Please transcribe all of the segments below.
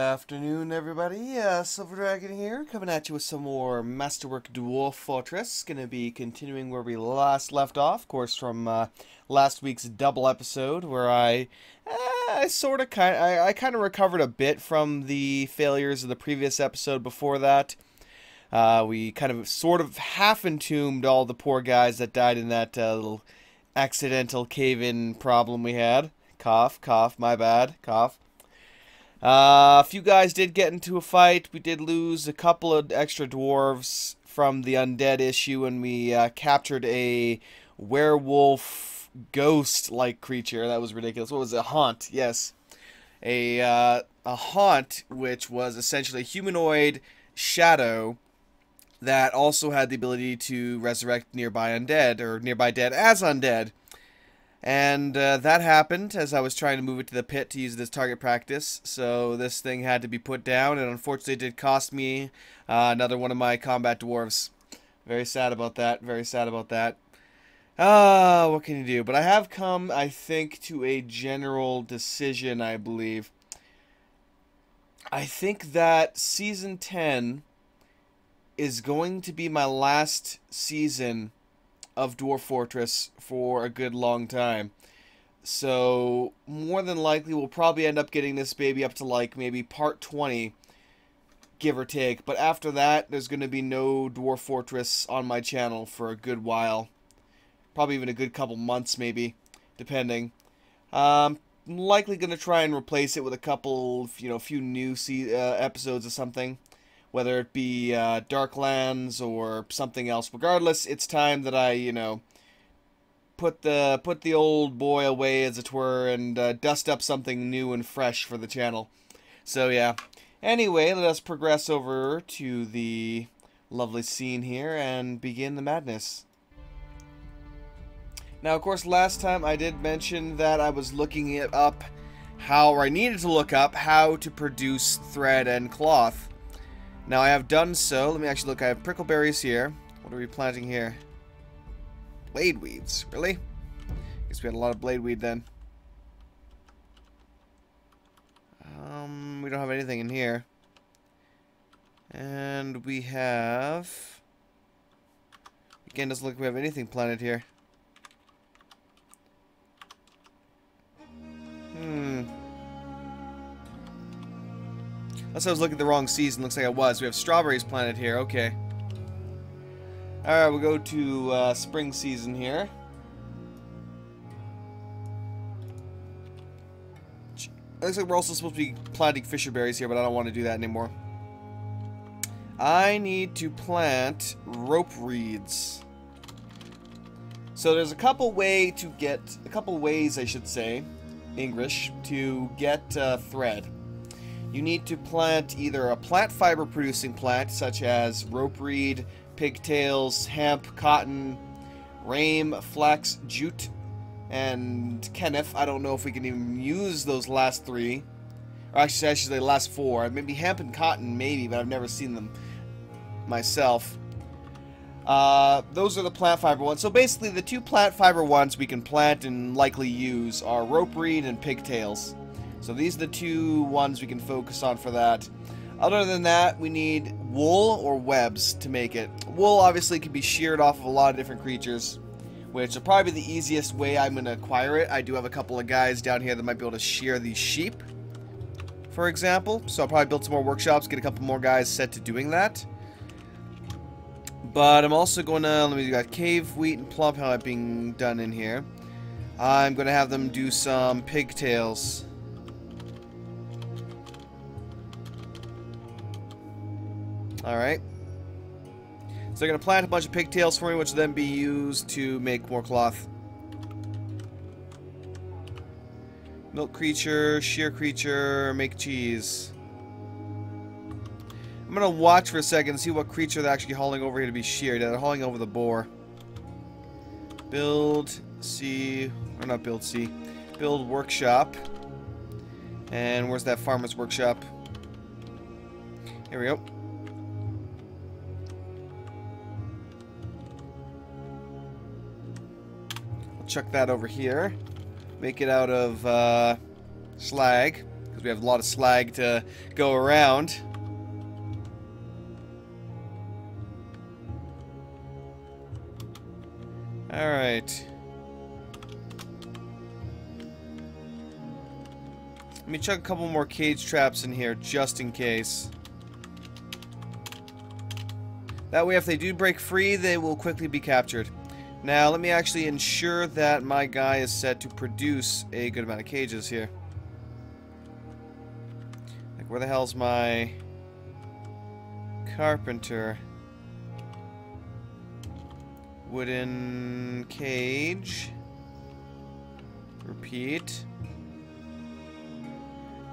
afternoon, everybody. Silver Dragon here, coming at you with some more Masterwork Dwarf Fortress. Gonna be continuing where we last left off, of course, from last week's double episode, where I kind of recovered a bit from the failures of the previous episode before that. We kind of sort of half entombed all the poor guys that died in that little accidental cave-in problem we had. Cough, cough, my bad, cough. A few guys did get into a fight. We did lose a couple of extra dwarves from the undead issue, and we captured a werewolf ghost-like creature. That was ridiculous. What was it? A haunt, yes. A haunt, which was essentially a humanoid shadow that also had the ability to resurrect nearby undead, or nearby dead as undead. And that happened as I was trying to move it to the pit to use it as target practice. So this thing had to be put down, and unfortunately it did cost me another one of my combat dwarves. Very sad about that, very sad about that. What can you do? But I have come, I think, to a general decision, I believe. I think that Season 10 is going to be my last season of Dwarf Fortress for a good long time. So, more than likely, we'll probably end up getting this baby up to, like, maybe part 20, give or take. But after that, there's going to be no Dwarf Fortress on my channel for a good while. Probably even a good couple months, maybe, depending. I'm likely going to try and replace it with a couple, few new episodes or something. Whether it be Darklands or something else. Regardless, it's time that I, put the old boy away, as it were, and dust up something new and fresh for the channel. So, yeah. Anyway, let us progress over to the lovely scene here and begin the madness. Now, of course, last time I did mention that I was looking it up or I needed to look up how to produce thread and cloth. Now, I have done so. Let me actually look. I have prickleberries here. What are we planting here? Blade weeds. Really? Guess we had a lot of blade weed then. We don't have anything in here. And we have... Again, doesn't look like we have anything planted here. Unless I was looking at the wrong season. Looks like I was. We have strawberries planted here. Okay. Alright, we'll go to spring season here. Looks like we're also supposed to be planting fisherberries here, but I don't want to do that anymore. I need to plant rope reeds. So there's a couple ways, I should say, English, to get thread. You need to plant either a plant fiber producing plant, such as rope reed, pigtails, hemp, cotton, rame, flax, jute, and kenneth. I don't know if we can even use those last three. Or actually the last four. Maybe hemp and cotton, maybe, but I've never seen them myself. Those are the plant fiber ones. So basically, the two plant fiber ones we can plant and likely use are rope reed and pigtails. So these are the two ones we can focus on for that. Other than that, we need wool or webs to make it. Wool obviously can be sheared off of a lot of different creatures, which will probably be the easiest way I'm going to acquire it. I do have a couple of guys down here that might be able to shear these sheep, for example. So I'll probably build some more workshops, get a couple more guys set to doing that. But I'm also going to, we got cave, wheat, and plum pellet being done in here. I'm going to have them do some pigtails. Alright. So they're going to plant a bunch of pigtails for me, which will then be used to make more cloth. Milk creature, shear creature, make cheese. I'm going to watch for a second and see what creature they're actually hauling over here to be sheared. They're hauling over the boar. Build C, or not build C. Build workshop. And where's that farmer's workshop? Here we go. Chuck that over here. Make it out of slag, because we have a lot of slag to go around. Alright. Let me chuck a couple more cage traps in here, just in case. That way, if they do break free, they will quickly be captured. Now, let me actually ensure that my guy is set to produce a good amount of cages here. Like, where the hell's my carpenter? Wooden cage. Repeat.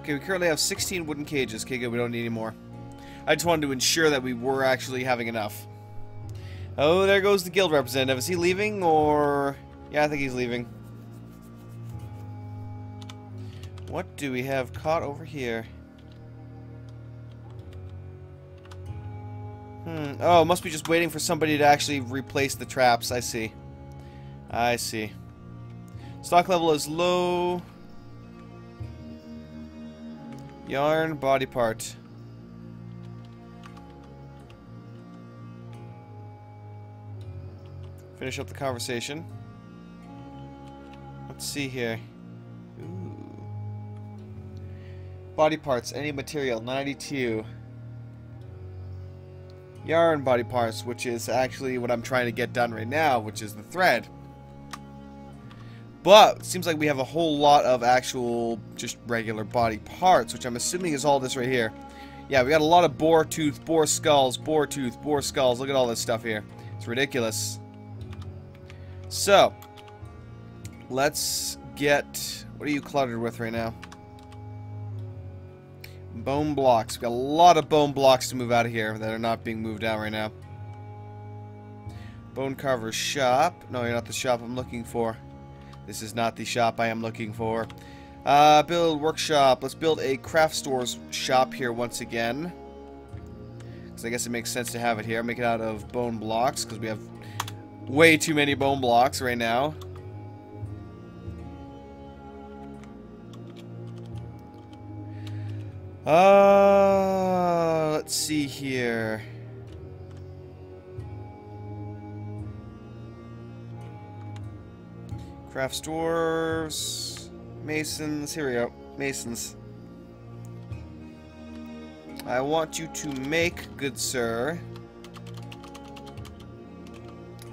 Okay, we currently have 16 wooden cages. Okay, good, we don't need any more. I just wanted to ensure that we were actually having enough. Oh, there goes the guild representative. Is he leaving, or... Yeah, I think he's leaving. What do we have caught over here? Oh, must be just waiting for somebody to actually replace the traps. I see. I see. Stock level is low. Yarn, body part. Finish up the conversation. Let's see here. Ooh. Body parts, any material, 92. Yarn body parts, which is actually what I'm trying to get done right now, which is the thread. But it seems like we have a whole lot of actual just regular body parts, which I'm assuming is all this right here. Yeah, we got a lot of boar tooth, boar skulls, boar tooth, boar skulls. Look at all this stuff here. It's ridiculous. So, let's get... What are you cluttered with right now? Bone blocks. We've got a lot of bone blocks to move out of here that are not being moved out right now. Bone carver shop. No, you're not the shop I'm looking for. This is not the shop I am looking for. Build workshop. Let's build a craft stores shop here once again. Because I guess it makes sense to have it here. Make it out of bone blocks because we have way too many bone blocks right now. Let's see here. Craft stores, masons. Here we go, masons. I want you to make, good sir,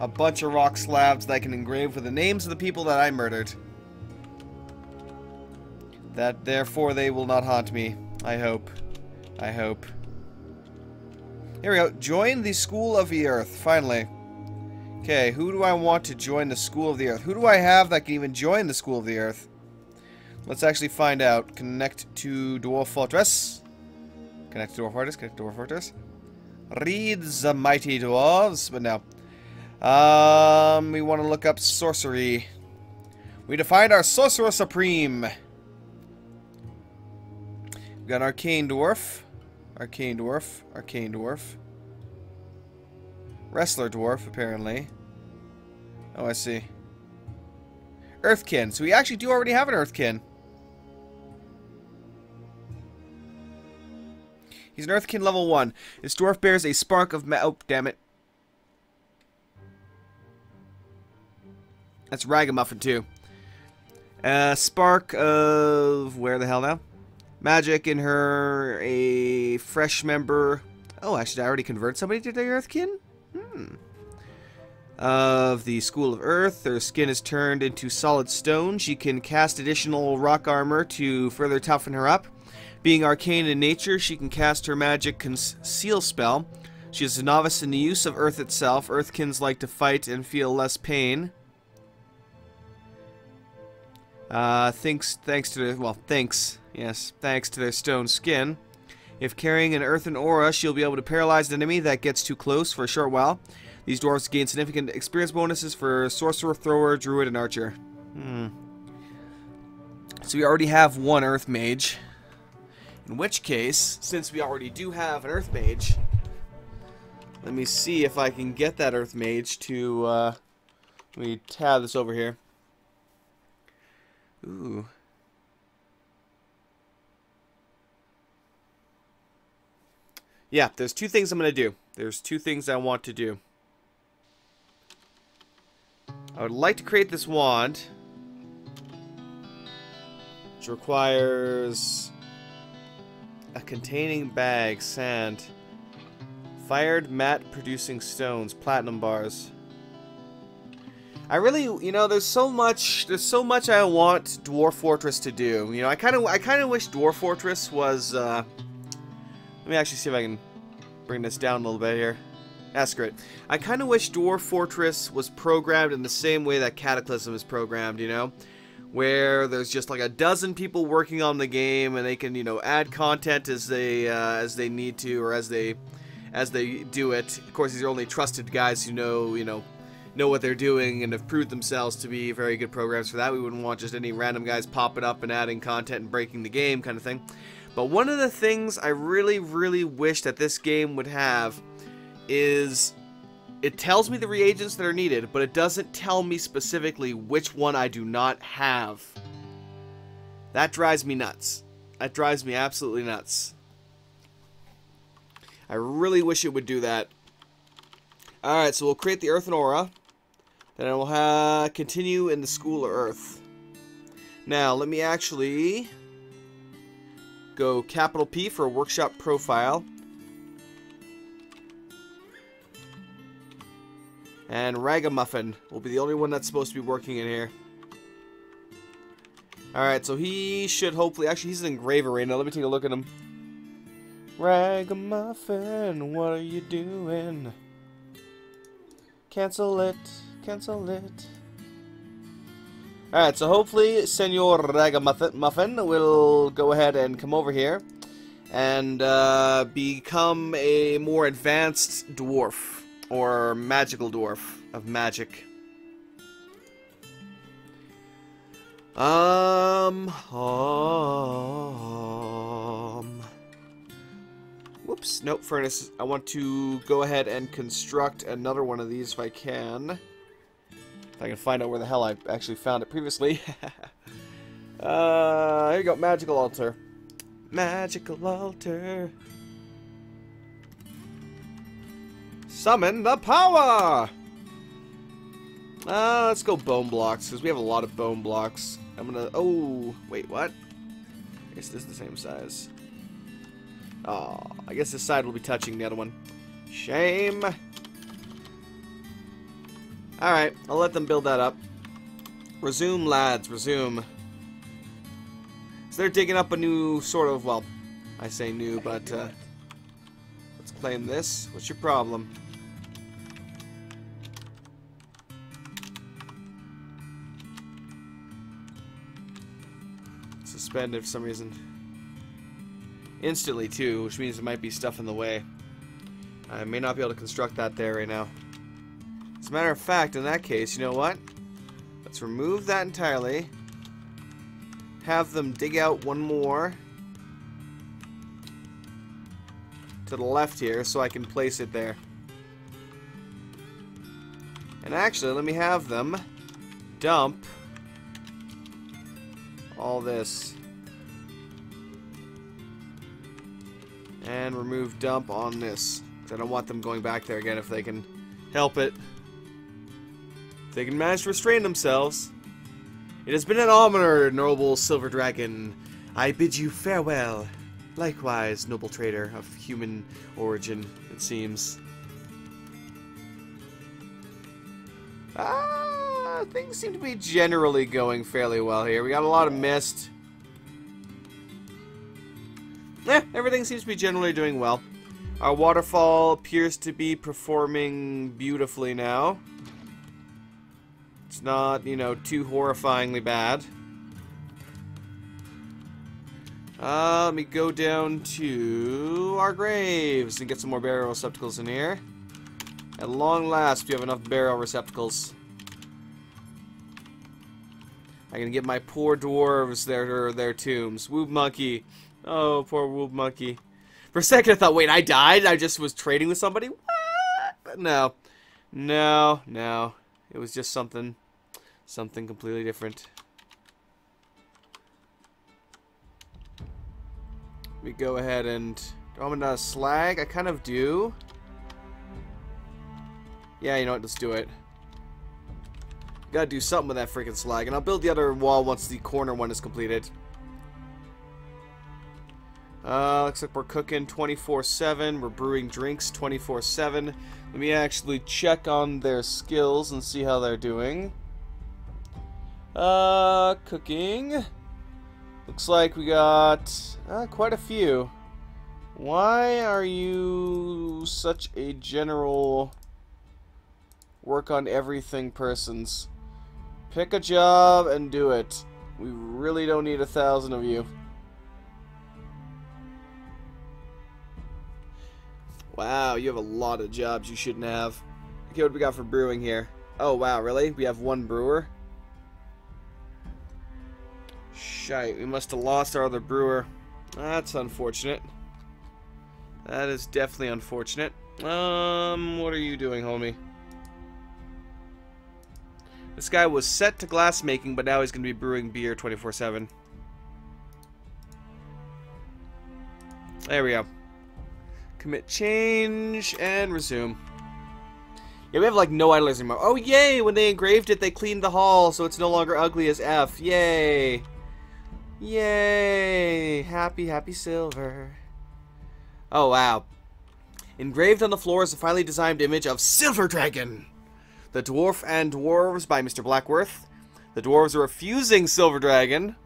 a bunch of rock slabs that I can engrave with the names of the people that I murdered. That therefore they will not haunt me. I hope. I hope. Here we go. Join the School of the Earth. Finally. Okay, who do I want to join the School of the Earth? Who do I have that can even join the School of the Earth? Let's actually find out. Connect to Dwarf Fortress. Connect to Dwarf Fortress. Connect to Dwarf Fortress. Read the mighty dwarves. But no. We want to look up sorcery. We defined our Sorcerer Supreme. We got Arcane Dwarf. Arcane Dwarf. Arcane Dwarf. Wrestler Dwarf, apparently. Oh, I see. Earthkin. So we actually do already have an Earthkin. He's an Earthkin level 1. This dwarf bears a spark of oh, damn it. That's Ragamuffin, too. Spark of... Where the hell now? Magic in her. A fresh member. Oh, actually, did I already convert somebody to the Earthkin? Of the School of Earth. Her skin is turned into solid stone. She can cast additional rock armor to further toughen her up. Being arcane in nature, she can cast her magic conceal spell. She is a novice in the use of Earth itself. Earthkins like to fight and feel less pain. Thanks to their stone skin. If carrying an earthen aura, she'll be able to paralyze an enemy that gets too close for a short while. These dwarves gain significant experience bonuses for sorcerer, thrower, druid, and archer. So we already have one earth mage. In which case, since we already do have an earth mage, let me see if I can get that earth mage to, let me tab this over here. Ooh. Yeah, there's two things I'm going to do. There's two things I want to do. I would like to create this wand, which requires a containing bag, sand, fired matte producing stones, platinum bars. I really, you know, there's so much I want Dwarf Fortress to do. You know, I kind of wish Dwarf Fortress was, let me actually see if I can bring this down a little bit here. That's great. I kind of wish Dwarf Fortress was programmed in the same way that Cataclysm is programmed, you know? Where there's just like a dozen people working on the game, and they can, you know, add content as they need to, or as they do it. Of course, these are only trusted guys who know what they're doing and have proved themselves to be very good programs for that. We wouldn't want just any random guys popping up and adding content and breaking the game kind of thing. But one of the things I really, really wish that this game would have is it tells me the reagents that are needed, but it doesn't tell me specifically which one I do not have. That drives me nuts. That drives me absolutely nuts. I really wish it would do that. Alright, so we'll create the Earthen Aura. Then I will continue in the School of Earth. Now, let me actually go capital P for a workshop profile. And Ragamuffin will be the only one that's supposed to be working in here. Alright, so he should hopefully... Actually, he's an engraver right now. Let me take a look at him. Ragamuffin, what are you doing? Cancel it. Cancel it. Alright, so hopefully Senor Ragamuffin will go ahead and come over here and become a more advanced dwarf. Or magical dwarf of magic. Whoops, nope, furnace. I want to go ahead and construct another one of these if I can. If I can find out where the hell I actually found it previously. Here you go, magical altar. Magical altar. Summon the power! Let's go bone blocks, because we have a lot of bone blocks. I'm gonna... Oh, wait, what? I guess this is the same size. Oh, I guess this side will be touching the other one. Shame. Alright, I'll let them build that up. Resume, lads, resume. So they're digging up a new sort of, well, I say new, but, let's claim this. What's your problem? Suspended for some reason. Instantly, too, which means there might be stuff in the way. I may not be able to construct that there right now. As a matter of fact, in that case, you know what? Let's remove that entirely. Have them dig out one more to the left here so I can place it there. And actually, let me have them dump all this. And remove dump on this. Because I don't want them going back there again if they can help it. If they can manage to restrain themselves. It has been an honor, noble silver dragon. I bid you farewell. Likewise, noble trader of human origin, it seems. Things seem to be generally going fairly well here. We got a lot of mist. Everything seems to be generally doing well. Our waterfall appears to be performing beautifully now. It's not, you know, too horrifyingly bad. Let me go down to our graves and get some more burial receptacles in here. At long last, we have enough burial receptacles. I can get my poor dwarves their tombs. Woob monkey. Oh, poor Woob monkey. For a second I thought, wait, I died? I just was trading with somebody? What? No. No, no. It was just something completely different. We go ahead and Do I want a slag? I kind of do. Yeah, you know what? Let's do it. Gotta do something with that freaking slag. And I'll build the other wall once the corner one is completed. Looks like we're cooking 24/7. We're brewing drinks 24/7. Let me actually check on their skills and see how they're doing. Cooking. Looks like we got quite a few. Why are you such a general work on everything persons? Pick a job and do it. We really don't need 1,000 of you. Wow, you have a lot of jobs you shouldn't have. Okay, what do we got for brewing here? Oh, wow, really? We have one brewer? Shite, we must have lost our other brewer. That's unfortunate. That is definitely unfortunate. What are you doing, homie? This guy was set to glass making, but now he's going to be brewing beer 24/7. There we go. Commit change and resume. Yeah, we have like no idlers anymore. Oh, yay! When they engraved it, they cleaned the hall, so it's no longer ugly as F. Yay! Yay! Happy, happy silver. Oh, wow. Engraved on the floor is a finely designed image of Silver Dragon, the Dwarf and Dwarves by Mr. Blackworth. The dwarves are refusing Silver Dragon.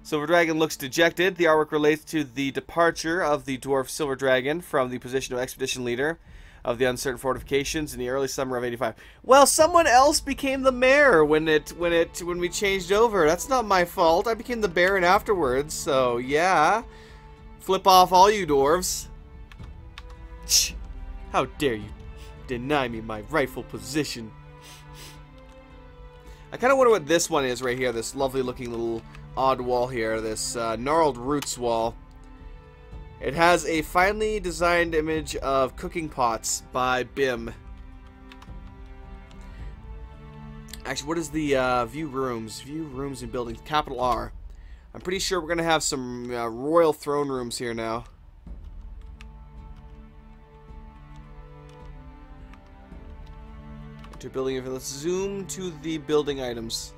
Silver Dragon looks dejected. The artwork relates to the departure of the dwarf Silver Dragon from the position of expedition leader of the uncertain fortifications in the early summer of '85. Well, someone else became the mayor when we changed over. That's not my fault. I became the baron afterwards. So yeah, flip off all you dwarves. How dare you deny me my rightful position? I kind of wonder what this one is right here. This lovely looking little odd wall here, this gnarled roots wall. It has a finely designed image of cooking pots by Bim. Actually, what is the view rooms? View rooms and buildings, capital R. I'm pretty sure we're going to have some royal throne rooms here now. Enter building. Let's zoom to the building items.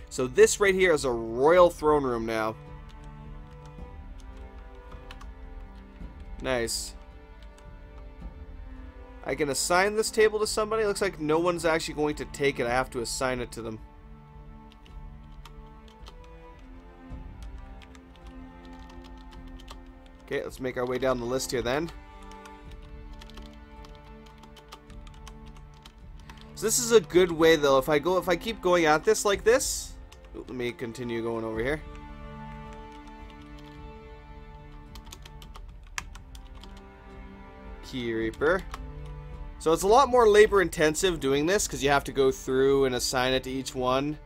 So this right here is a royal throne room now. Nice. I can assign this table to somebody. It looks like no one's actually going to take it. I have to assign it to them. Okay, let's make our way down the list here then. So this is a good way though. If I keep going at this like this. Let me continue going over here. Key Reaper. So it's a lot more labor intensive doing this because you have to go through and assign it to each one.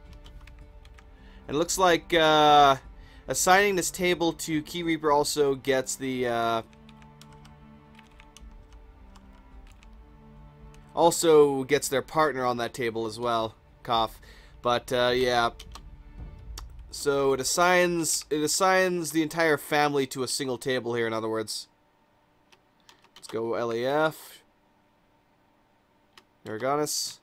And it looks like assigning this table to Key Reaper also gets the also gets their partner on that table as well. Cough. But yeah. So it assigns the entire family to a single table here, in other words. Let's go LAF. Narganis.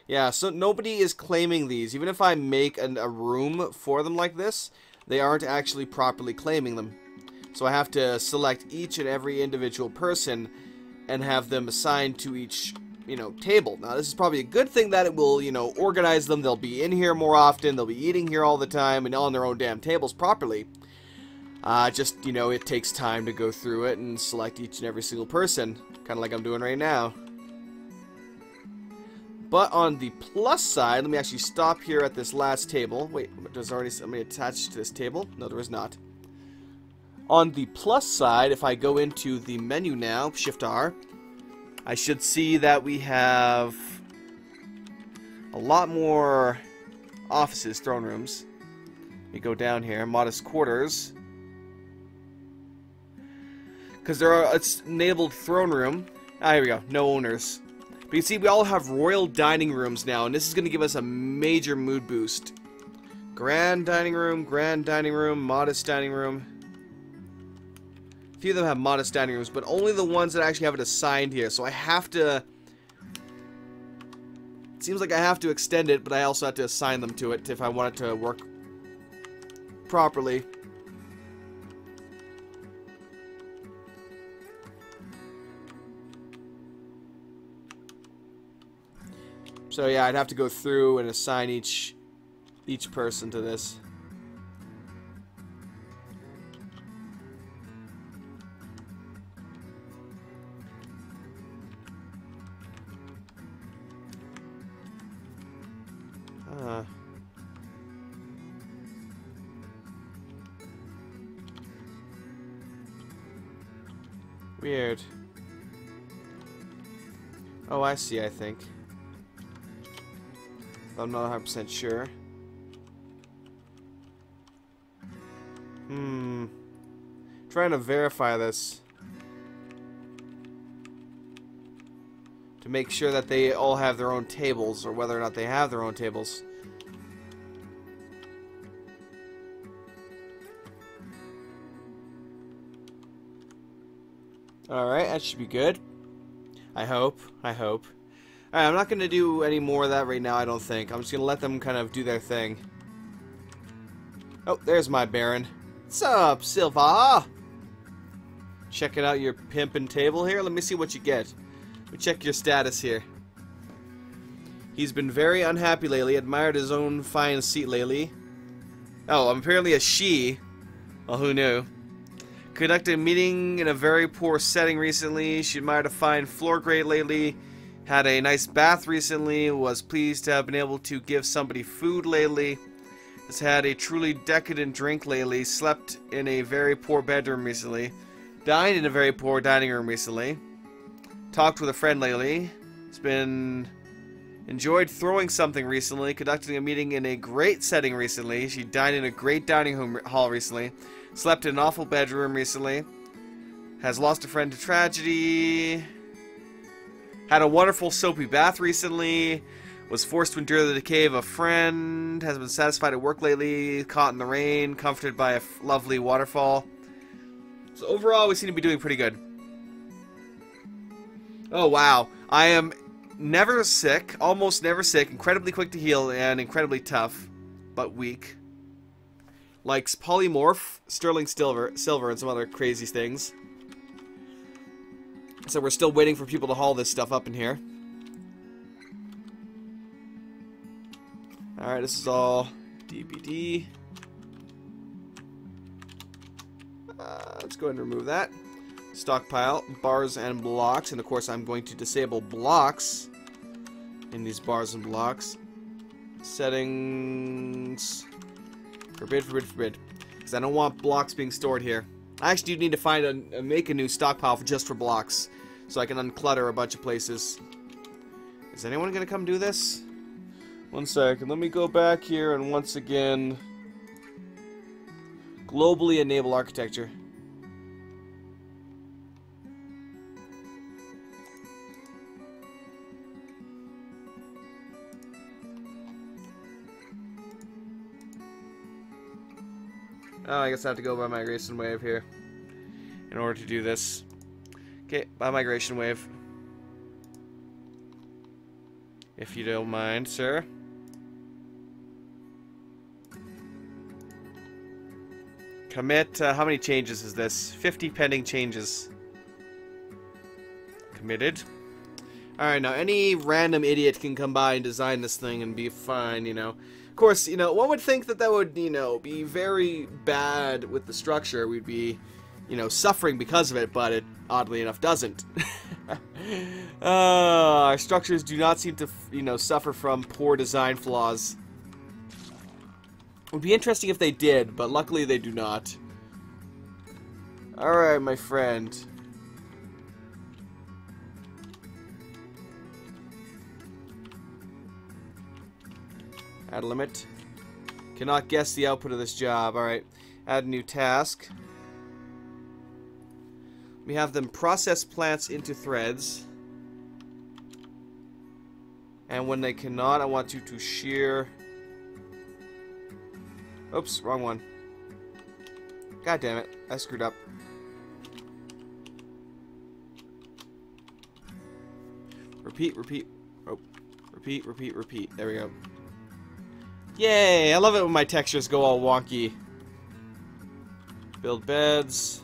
Yeah, so nobody is claiming these. Even if I make a room for them like this, they aren't actually properly claiming them. So I have to select each and every individual person and have them assigned to each, table. Now, this is probably a good thing that it will, organize them. They'll be in here more often. They'll be eating here all the time and on their own damn tables properly. Just, it takes time to go through it and select each and every single person. Kind of like I'm doing right now. But on the plus side, let me actually stop here at this last table. Wait, there's already somebody attached to this table? No, there is not. On the plus side, if I go into the menu now, Shift R, I should see that we have a lot more offices, throne rooms. We go down here, modest quarters. Because it's enabled throne room. Ah, here we go, no owners. But you see, we all have royal dining rooms now, and this is going to give us a major mood boost. Grand dining room, modest dining room. A few of them have modest dining rooms, but only the ones that actually have it assigned here. So I have to... It seems like I have to extend it, but I also have to assign them to it if I want it to work properly. So yeah, I'd have to go through and assign each person to this. Weird. Oh, I see, I think. I'm not 100% sure. Trying to verify this. To make sure that they all have their own tables, or whether or not they have their own tables. Alright, that should be good. I hope. Alright, I'm not going to do any more of that right now, I don't think. I'm just going to let them kind of do their thing. Oh, there's my Baron. What's up, Silva? Checking out your pimpin' table here? Let me see what you get. Let me check your status here. He's been very unhappy lately, admired his own fine seat lately. Oh, I'm apparently a she. Well, who knew? Conducted a meeting in a very poor setting recently. She admired a fine floor grate lately. Had a nice bath recently. Was pleased to have been able to give somebody food lately. Has had a truly decadent drink lately. Slept in a very poor bedroom recently. Dined in a very poor dining room recently. Talked with a friend lately. Has been... Enjoyed throwing something recently. Conducting a meeting in a great setting recently. She dined in a great dining hall recently. Slept in an awful bedroom recently. Has lost a friend to tragedy. Had a wonderful soapy bath recently. Was forced to endure the decay of a friend. Has been satisfied at work lately. Caught in the rain. Comforted by a lovely waterfall. So overall, we seem to be doing pretty good. Oh, wow. I am never sick. Almost never sick. Incredibly quick to heal and incredibly tough. But weak. Likes polymorph, sterling silver, and some other crazy things. So we're still waiting for people to haul this stuff up in here. Alright, this is all DBD. Let's go ahead and remove that. Stockpile, bars and blocks. And of course I'm going to disable blocks in these bars and blocks. Settings... Forbid. Because I don't want blocks being stored here. I actually do need to make a new stockpile just for blocks. So I can unclutter a bunch of places. Is anyone going to come do this? One second. Let me go back here and once again... Globally enable architecture. Oh, I guess I have to go by migration wave here in order to do this. Okay, by migration wave. If you don't mind, sir. Commit, how many changes is this? 50 pending changes. Committed. Alright, now any random idiot can come by and design this thing and be fine, you know. Of course, you know, one would think that that would, you know, be very bad with the structure. We'd be, you know, suffering because of it, but it, oddly enough, doesn't. Our structures do not seem to, you know, suffer from poor design flaws. It would be interesting if they did, but luckily they do not. Alright, my friend. Add limit. Cannot guess the output of this job. Alright. Add new task. We have them process plants into threads. And when they cannot, I want you to shear... Oops, wrong one. God damn it. I screwed up. Repeat, repeat. Oh, repeat, repeat, repeat. There we go. Yay! I love it when my textures go all wonky. Build beds.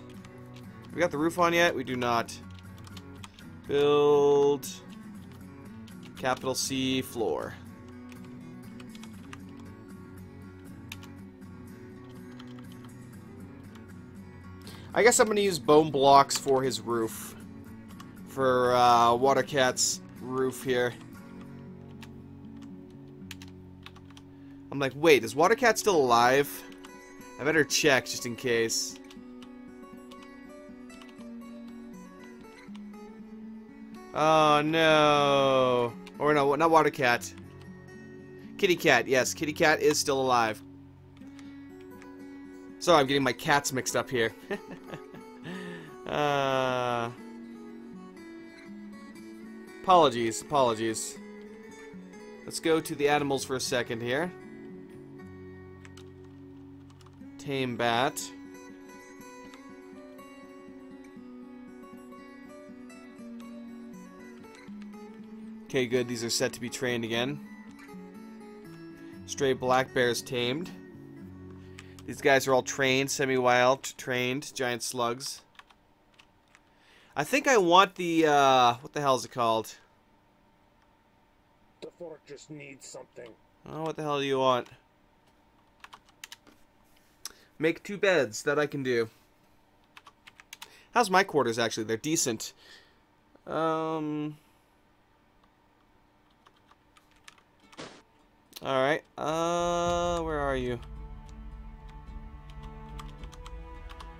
We got the roof on yet? We do not. Build. Capital C floor. I guess I'm going to use bone blocks for his roof. For Watercat's roof here. I'm like, wait, is Watercat still alive? I better check just in case. Oh no. Or no, not Watercat. Kitty Cat, yes, Kitty Cat is still alive. Sorry, I'm getting my cats mixed up here. Apologies, apologies. Let's go to the animals for a second here. Tame bat. Okay, good. These are set to be trained again. Stray black bears tamed. These guys are all trained, semi-wild, trained, giant slugs. I think I want the, what the hell is it called? The fortress needs something. Oh, what the hell do you want? Make 2 beds, that I can do. How's my quarters, actually? They're decent. Alright, where are you?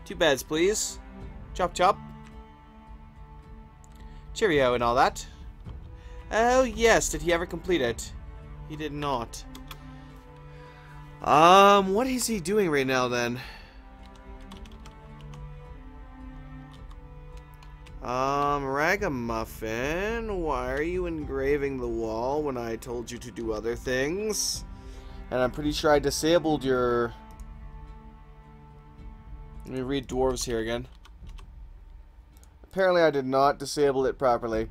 2 beds, please. Chop, chop. Cheerio and all that. Oh, yes. Did he ever complete it? He did not. What is he doing right now, then? Ragamuffin, why are you engraving the wall when I told you to do other things? And I'm pretty sure I disabled your... Let me read dwarves here again. Apparently I did not disable it properly.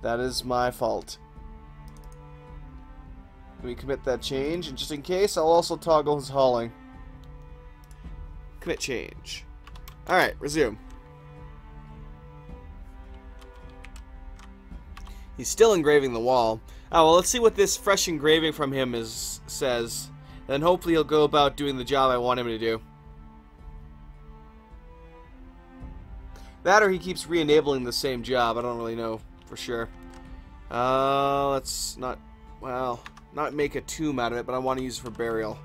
That is my fault. Let me commit that change, and just in case, I'll also toggle his hauling. Commit change. Alright, resume. He's still engraving the wall. Oh, well, let's see what this fresh engraving from him says. Then hopefully he'll go about doing the job I want him to do. That or he keeps re-enabling the same job. I don't really know for sure. Let's not, well, not make a tomb out of it, but I want to use it for burial.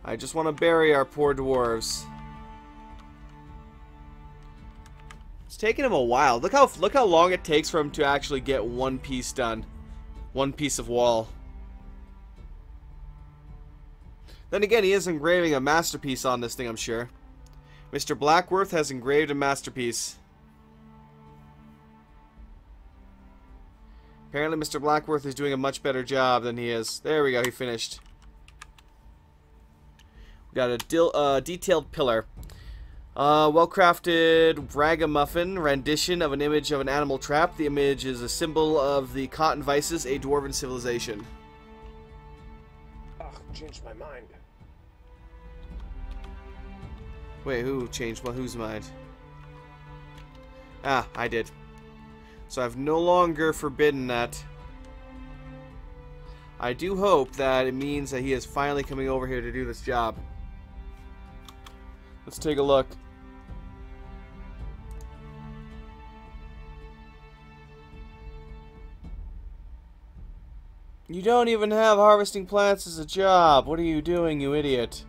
I just want to bury our poor dwarves. It's taking him a while. Look how long it takes for him to actually get one piece done. One piece of wall. Then again, he is engraving a masterpiece on this thing, I'm sure. Mr. Blackworth has engraved a masterpiece. Apparently Mr. Blackworth is doing a much better job than he is. There we go, he finished. We got a detailed pillar. Well-crafted ragamuffin rendition of an image of an animal trap. The image is a symbol of the cotton vices, a dwarven civilization. Ugh, changed my mind. Wait, who changed whose mind? Ah, I did. So I've no longer forbidden that. I do hope that it means that he is finally coming over here to do this job. Let's take a look. You don't even have harvesting plants as a job. What are you doing, you idiot?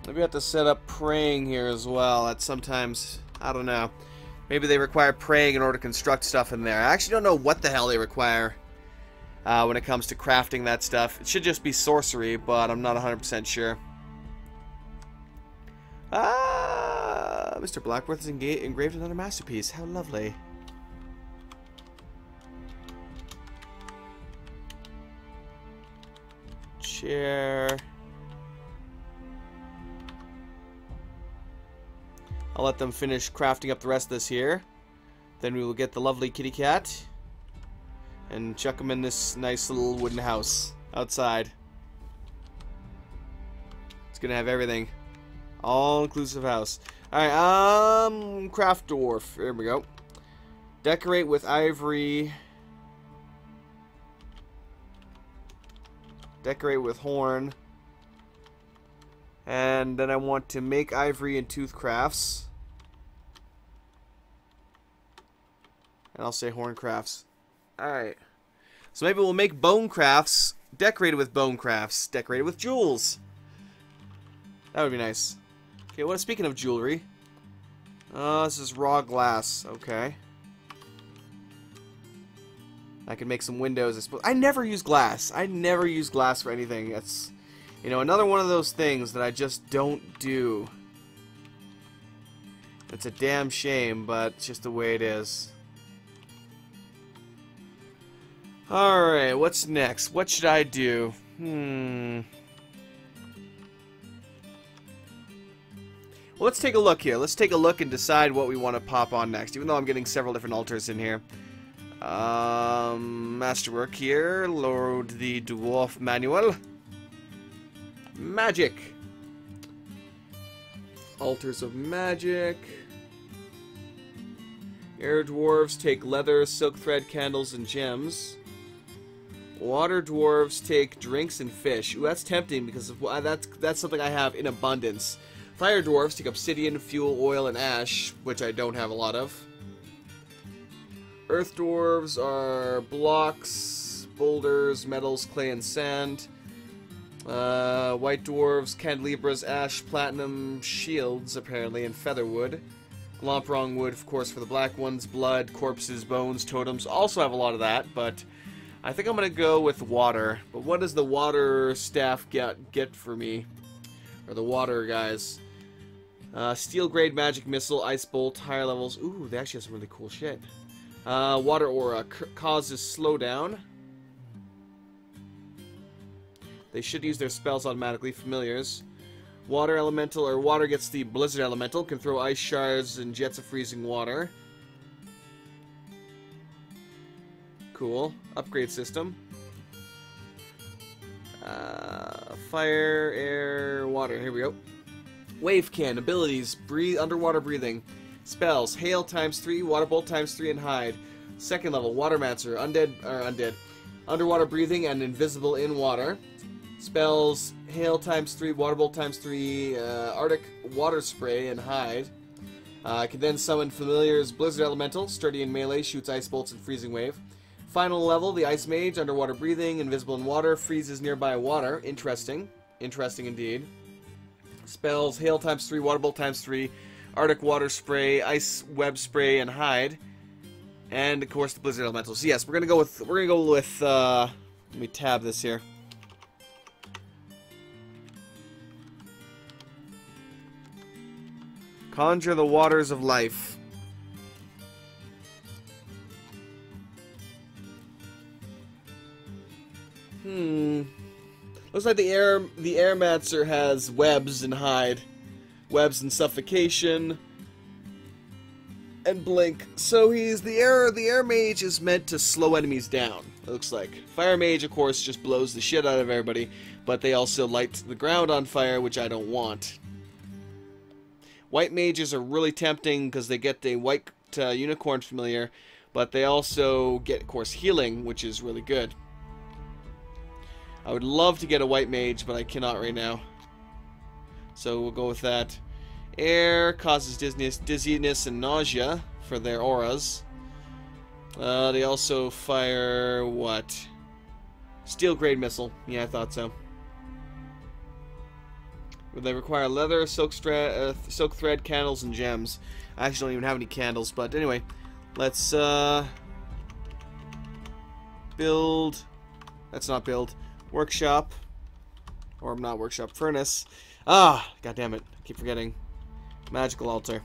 Maybe I have to set up praying here as well. That's sometimes, I don't know. Maybe they require praying in order to construct stuff in there. I actually don't know what the hell they require when it comes to crafting that stuff. It should just be sorcery, but I'm not 100% sure. Mr. Blackworth has engraved another masterpiece. How lovely. Chair. I'll let them finish crafting up the rest of this here. Then we will get the lovely kitty cat and chuck him in this nice little wooden house outside. It's gonna have everything. All-inclusive house. Alright, craft dwarf. There we go. Decorate with ivory. Decorate with horn. And then I want to make ivory and tooth crafts. And I'll say horn crafts. Alright. So maybe we'll make bone crafts. Decorated with bone crafts. Decorated with jewels. That would be nice. Okay, well, speaking of jewelry. This is raw glass. Okay. I can make some windows, I suppose. I never use glass. I never use glass for anything. That's, you know, another one of those things that I just don't do. It's a damn shame, but it's just the way it is. Alright, what's next? What should I do? Well, let's take a look here. Let's take a look and decide what we want to pop on next, even though I'm getting several different altars in here. Masterwork here. Load the Dwarf manual. Magic. Altars of magic. Air dwarves take leather, silk thread, candles, and gems. Water dwarves take drinks and fish. Ooh, that's tempting because that's something I have in abundance. Fire dwarves take obsidian, fuel, oil, and ash, which I don't have a lot of. Earth dwarves are blocks, boulders, metals, clay, and sand. White dwarves, candelabras, ash, platinum, shields, apparently, and featherwood. Glomprong wood, of course, for the black ones. Blood, corpses, bones, totems. Also have a lot of that, but I think I'm going to go with water. But what does the water staff get for me? Or the water guys? Steel grade magic missile, ice bolt, higher levels. Ooh, they actually have some really cool shit. Water aura causes slowdown. They should use their spells automatically. Familiars. Water elemental, or water gets the blizzard elemental, can throw ice shards and jets of freezing water. Cool. Upgrade system. Fire, air, water. Here we go. Wave can. Abilities. Breathe, underwater breathing. Spells. Hail ×3, water bolt ×3, and hide. Second level. Watermancer. Undead. Underwater breathing and invisible in water. Spells. Hail ×3, water bolt ×3, Arctic water spray, and hide. Can then summon familiars. Blizzard elemental. Sturdy in melee. Shoots ice bolts and freezing wave. Final level. The ice mage. Underwater breathing. Invisible in water. Freezes nearby water. Interesting. Interesting indeed. Spells. Hail ×3, water bolt ×3. Arctic water spray, ice web spray, and hide, and of course the blizzard elemental. So yes, we're gonna go with let me tab this here. Conjure the waters of life. Looks like the airmancer has webs and hide. Webs and suffocation, and blink. So he's the air mage is meant to slow enemies down. It looks like fire mage, of course, just blows the shit out of everybody, but they also light the ground on fire, which I don't want. White mages are really tempting because they get the white unicorn familiar, but they also get, of course, healing, which is really good. I would love to get a white mage, but I cannot right now. So we'll go with that. Air causes dizziness and nausea for their auras. They also fire what? Steel grade missile. Yeah, I thought so. They require leather, silk thread, candles, and gems. I actually don't even have any candles, but anyway, let's build. Let's not build. Workshop, or not workshop. Furnace. Ah, god damn it! I keep forgetting. Magical altar,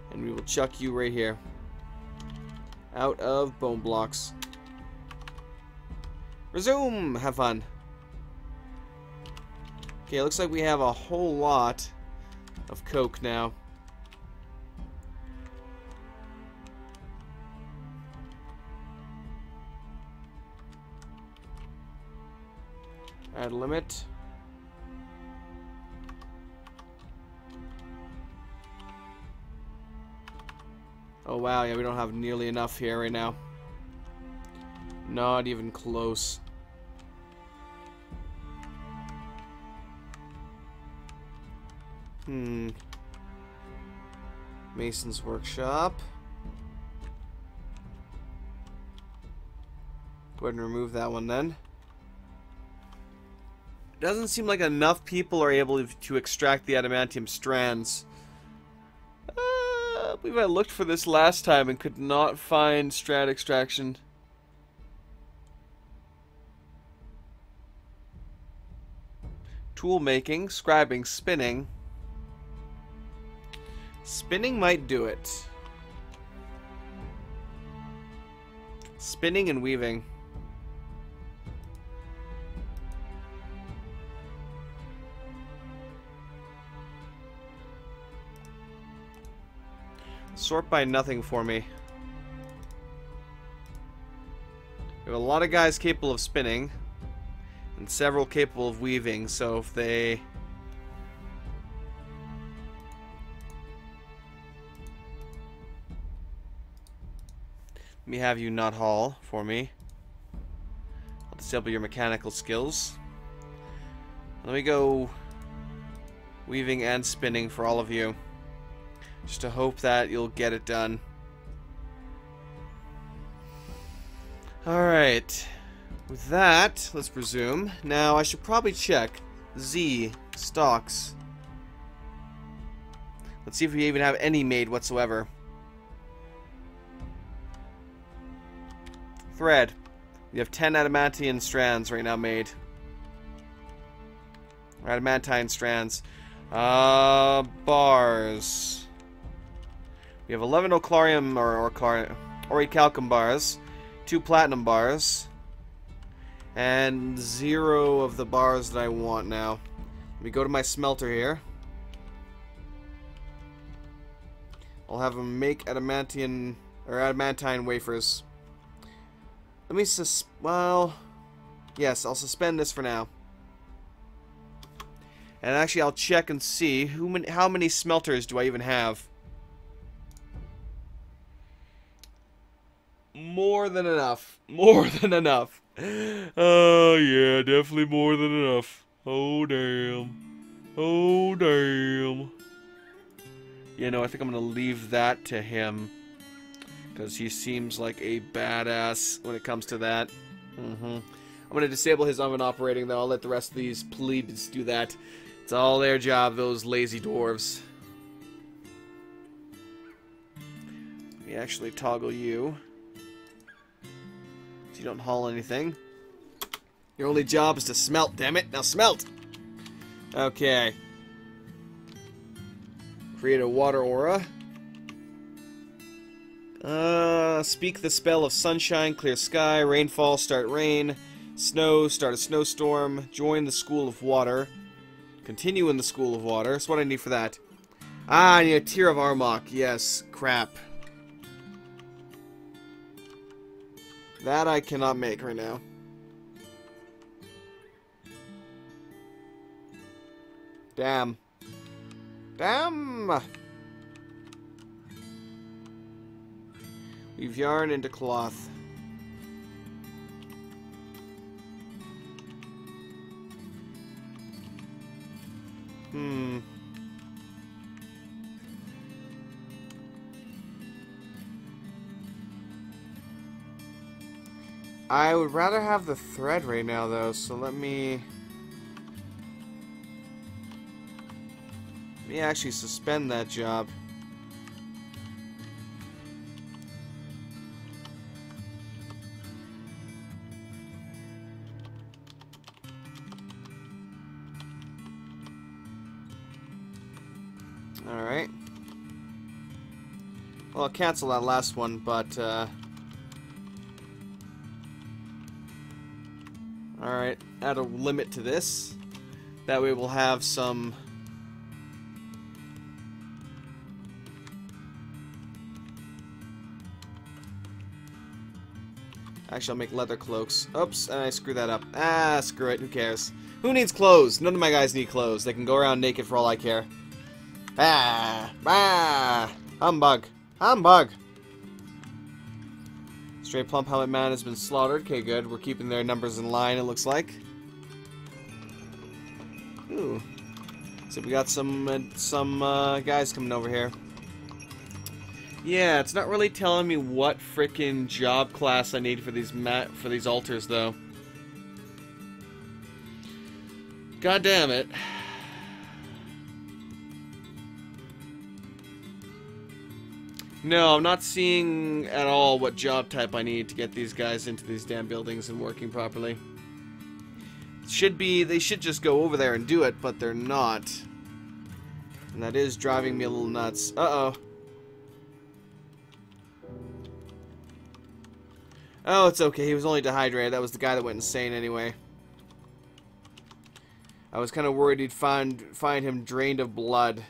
and we will chuck you right here. Out of bone blocks. Resume. Have fun. Okay, looks like we have a whole lot of coke now. Add limit. Oh wow, yeah, we don't have nearly enough here right now. Not even close. Mason's workshop. Go ahead and remove that one then. Doesn't seem like enough people are able to extract the adamantium strands. I believe I looked for this last time and could not find strand extraction. Tool making, scribing, spinning. Spinning might do it. Spinning and weaving. Sort by nothing for me. We have a lot of guys capable of spinning and several capable of weaving, so if they... Let me have you not haul for me. I'll disable your mechanical skills. Let me go weaving and spinning for all of you. Just to hope that you'll get it done. Alright. With that, let's resume. Now, I should probably check Z, stocks. Let's see if we even have any made whatsoever. Thread. We have 10 adamantine strands right now made. Adamantine strands. Bars. We have 11 oclarium or orichalcum bars, 2 platinum bars, and 0 of the bars that I want now. Let me go to my smelter here. I'll have them make adamantine wafers. Let me yes, I'll suspend this for now. And actually, I'll check and see how many smelters do I even have. More than enough. More than enough. Oh, yeah, definitely more than enough. Oh, damn. Oh, damn. You know, I think I'm going to leave that to him. Because he seems like a badass when it comes to that. I'm going to disable his oven operating, though. I'll let the rest of these plebes do that. It's all their job, those lazy dwarves. Let me actually toggle you. You don't haul anything. Your only job is to smelt, damn it. Now smelt! Okay. Create a water aura. Speak the spell of sunshine, clear sky, rainfall, start rain, snow, start a snowstorm, join the school of water, continue in the school of water. That's what I need for that. Ah, I need a tear of Armok. Yes, crap. That I cannot make right now. Damn. Damn! Weave yarn into cloth. I would rather have the thread right now, though, so let me actually suspend that job. Alright. Well, I'll cancel that last one, but, alright, add a limit to this. That way we'll have some... Actually, I'll make leather cloaks. Oops, and I screwed that up. Ah, screw it. Who cares? Who needs clothes? None of my guys need clothes. They can go around naked for all I care. Ah! Ah! Humbug! Humbug! Stray Plump Helmet Man has been slaughtered. Okay, good. We're keeping their numbers in line, it looks like. Ooh. So we got some guys coming over here. Yeah, it's not really telling me what frickin' job class I need for these altars, though. God damn it. No, I'm not seeing at all what job type I need to get these guys into these damn buildings and working properly. They should just go over there and do it, but they're not. And that is driving me a little nuts. Uh-oh. Oh, it's okay. He was only dehydrated. That was the guy that went insane anyway. I was kind of worried he'd find him drained of blood.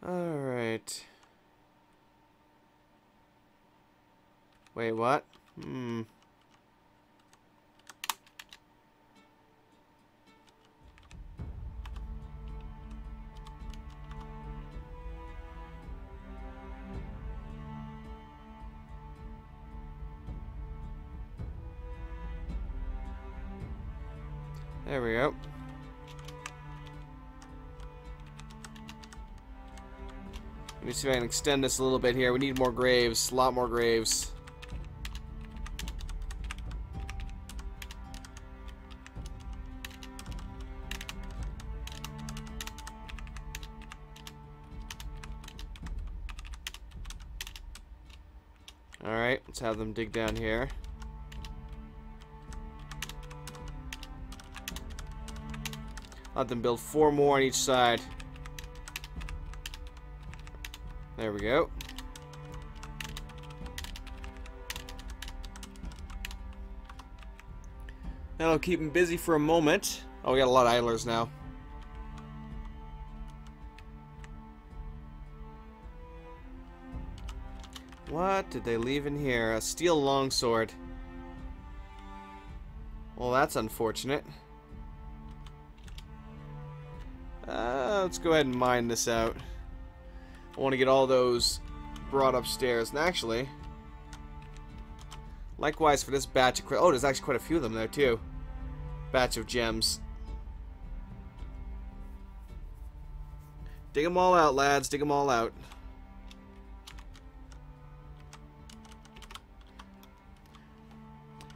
Alright. Wait, what? There we go. Let me see if I can extend this a little bit here. We need more graves. A lot more graves. Alright, let's have them dig down here. Let them build 4 more on each side. There we go. That'll keep them busy for a moment. Oh, we got a lot of idlers now. What did they leave in here? A steel longsword. Well, that's unfortunate. Let's go ahead and mine this out. I want to get all those brought upstairs. And actually, likewise for this batch of... Oh, there's actually quite a few of them there, too. Batch of gems. Dig them all out, lads. Dig them all out.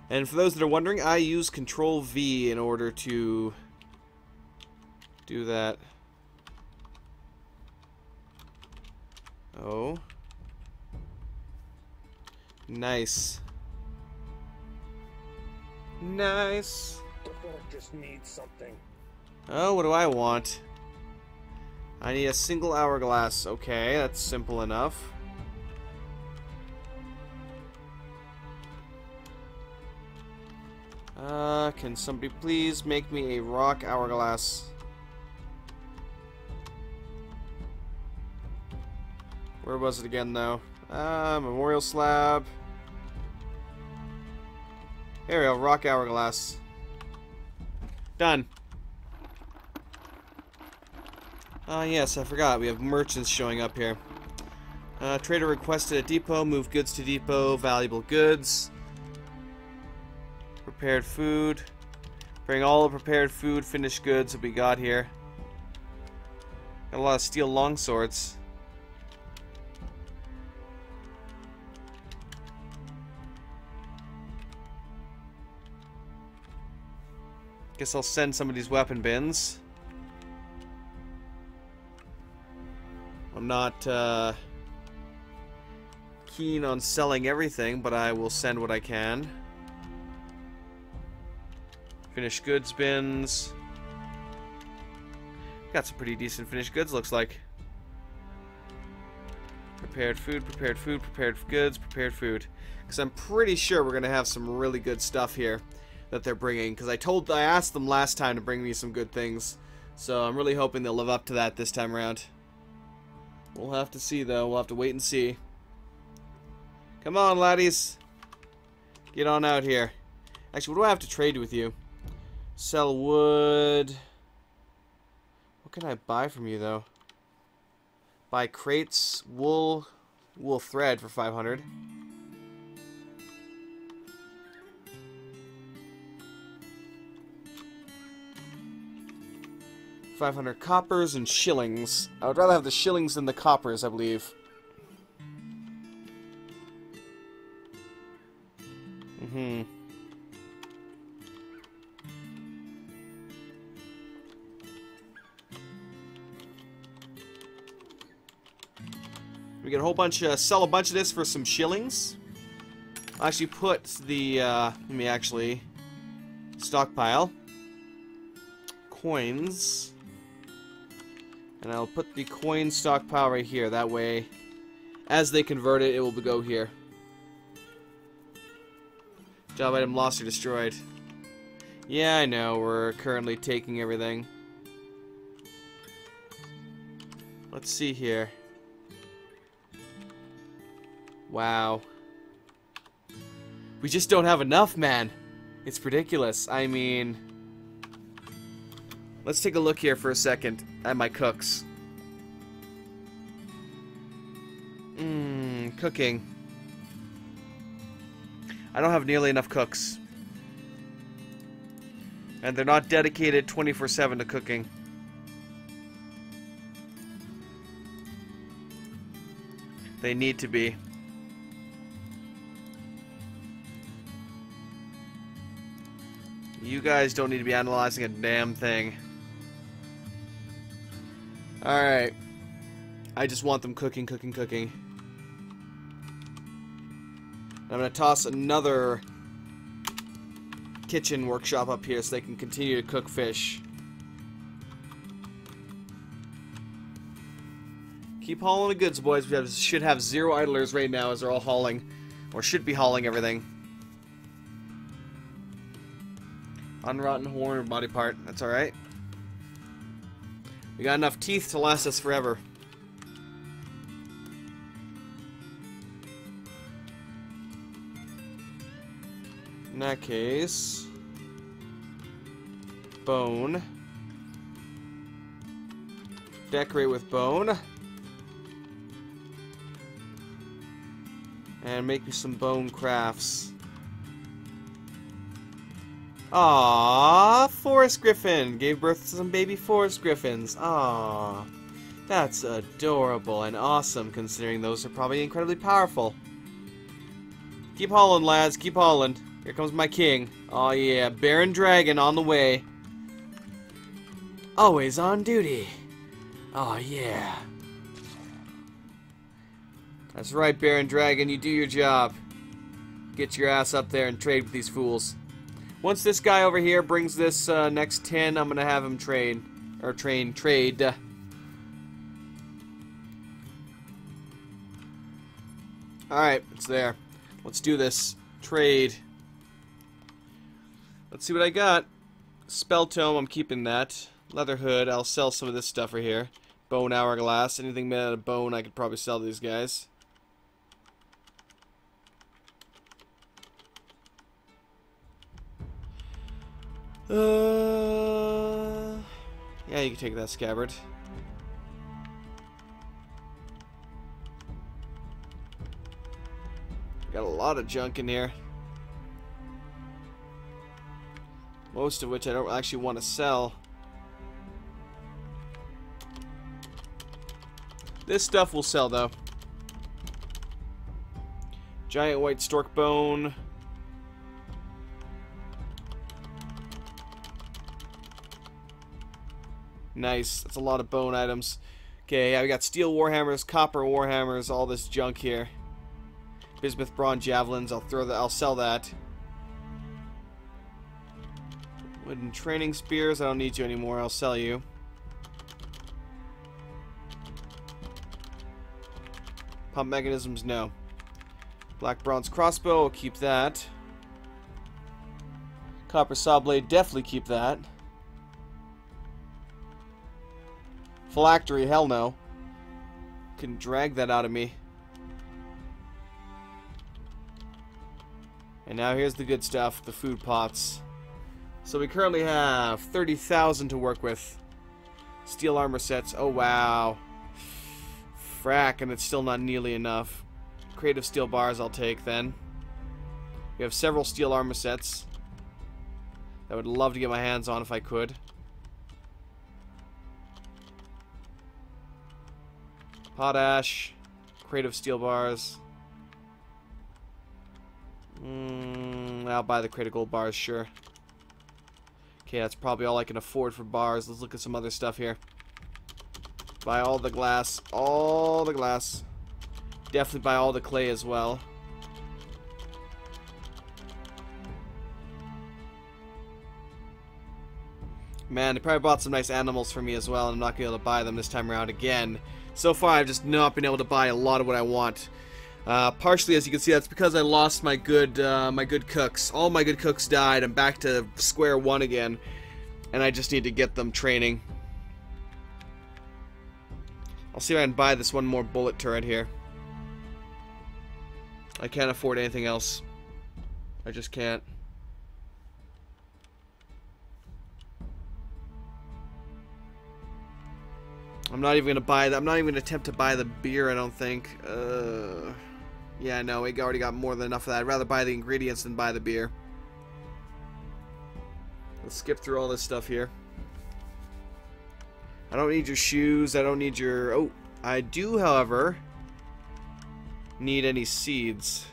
And for those that are wondering, I use Control V in order to do that. Oh. Nice. Nice. The fort just needs something. Oh, what do I want? I need a single hourglass. Okay, that's simple enough. Can somebody please make me a rock hourglass? Where was it again, though? Memorial slab. Here we go, rock hourglass. Done. Yes, I forgot. We have merchants showing up here. Trader requested a depot. Move goods to depot. Valuable goods. Prepared food. Bring all the prepared food, finished goods that we got here. Got a lot of steel longswords. Guess I'll send some of these weapon bins. I'm not keen on selling everything, but I will send what I can. Finished goods bins. Got some pretty decent finished goods, looks like. Prepared food, prepared food, prepared goods, prepared food. Because I'm pretty sure we're going to have some really good stuff here that they're bringing. Because I asked them last time to bring me some good things. So I'm really hoping they'll live up to that this time around. We'll have to see, though. We'll have to wait and see. Come on, laddies. Get on out here. Actually, what do I have to trade with you? Sell wood. What can I buy from you, though? Buy crates, wool thread for 500. $500 coppers and shillings. I would rather have the shillings than the coppers, I believe. We get a whole bunch, sell a bunch of this for some shillings. I'll actually put the, let me actually stockpile coins. And I'll put the coin stockpile right here. That way, as they convert it, it will go here. Job item lost or destroyed. Yeah, I know. We're currently taking everything. Let's see here. Wow. We just don't have enough, man. It's ridiculous. I mean... Let's take a look here for a second at my cooks. Cooking. I don't have nearly enough cooks. And they're not dedicated 24/7 to cooking. They need to be. You guys don't need to be analyzing a damn thing. Alright. I just want them cooking, cooking, cooking. I'm going to toss another kitchen workshop up here so they can continue to cook fish. Keep hauling the goods, boys. We should have 0 idlers right now as they're all hauling. Or should be hauling everything. Unrotten horn or body part. That's alright. We got enough teeth to last us forever. In that case... Bone. Decorate with bone. And make me some bone crafts. Aww, forest griffin gave birth to some baby forest griffins. Aww, that's adorable and awesome considering those are probably incredibly powerful. Keep hauling, lads, keep hauling. Here comes my king. Oh yeah, Baron Dragon on the way. Always on duty. Oh yeah. That's right, Baron Dragon, you do your job. Get your ass up there and trade with these fools. Once this guy over here brings this next 10, I'm gonna have him trade. Alright, it's there. Let's do this. Trade. Let's see what I got. Spell tome, I'm keeping that. Leather hood, I'll sell some of this stuff right here. Bone hourglass, anything made out of bone I could probably sell to these guys. Yeah, you can take that scabbard. Got a lot of junk in here. Most of which I don't actually want to sell. This stuff will sell though. Giant white stork bone. Nice. That's a lot of bone items. Okay, yeah, we got steel warhammers, copper warhammers, all this junk here. Bismuth bronze javelins. I'll sell that. Wooden training spears. I don't need you anymore. I'll sell you. Pump mechanisms, no. Black bronze crossbow, I'll keep that. Copper saw blade, definitely keep that. Phylactery, hell no. Can drag that out of me. And now here's the good stuff, the food pots. So we currently have 30,000 to work with. Steel armor sets, oh wow. Frack, and it's still not nearly enough. Creative steel bars I'll take then. We have several steel armor sets that I would love to get my hands on if I could. Potash, creative steel bars. I'll buy the critical bars, sure. Okay, that's probably all I can afford for bars. Let's look at some other stuff here. Buy all the glass. All the glass. Definitely buy all the clay as well. Man, they probably bought some nice animals for me as well, and I'm not going to be able to buy them this time around again. So far, I've just not been able to buy a lot of what I want. Partially, as you can see, that's because I lost my good cooks. All my good cooks died. I'm back to square one again, and I just need to get them training. I'll see if I can buy this one more bullet turret here. I can't afford anything else. I just can't. I'm not even gonna buy that. I'm not even gonna attempt to buy the beer, I don't think. Yeah, no, we already got more than enough of that. I'd rather buy the ingredients than buy the beer. Let's skip through all this stuff here. I don't need your shoes. I don't need your... Oh, I do, however, need any seeds.